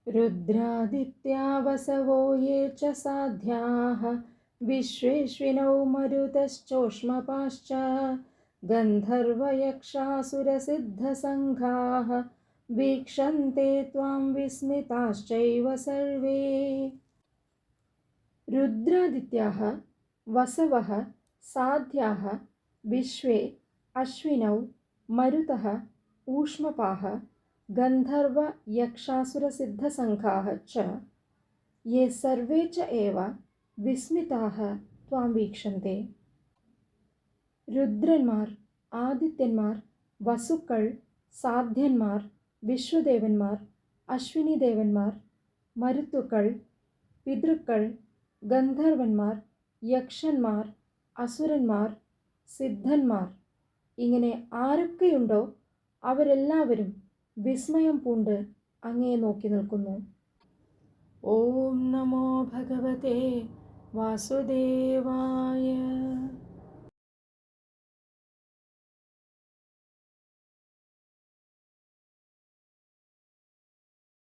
रुद्रादित्या वसवो ये च साध्याः विश्वेश्विनौ मरुतश्चोष्मपाश्च गन्धर्वयक्षासुरसिद्धसङ्घाः वीक्षन्ते त्वां विस्मिताश्चैव सर्वे। रुद्रादित्याः वसवः साध्याः विश्वे अश्विनौ मरुतः ऊष्मपाः गन्धर्वयक्षासुरसिद्धसङ्घाः च ये सर्वे च एव വിസ്മിതാഹ ത്വാം വീക്ഷന്തെ. രുദ്രന്മാർ, ആദിത്യന്മാർ, വസുക്കൾ, സാധ്യന്മാർ, വിശ്വദേവന്മാർ, അശ്വിനി ദേവന്മാർ, മരുത്തുക്കൾ, പിതൃക്കൾ, ഗന്ധർവന്മാർ, യക്ഷന്മാർ, അസുരന്മാർ, സിദ്ധന്മാർ, ഇങ്ങനെ ആരൊക്കെയുണ്ടോ അവരെല്ലാവരും വിസ്മയം പൂണ്ട് അങ്ങയെ നോക്കി നിൽക്കുന്നു. ഓം നമോ ഭഗവതേ വാസുദേവായ.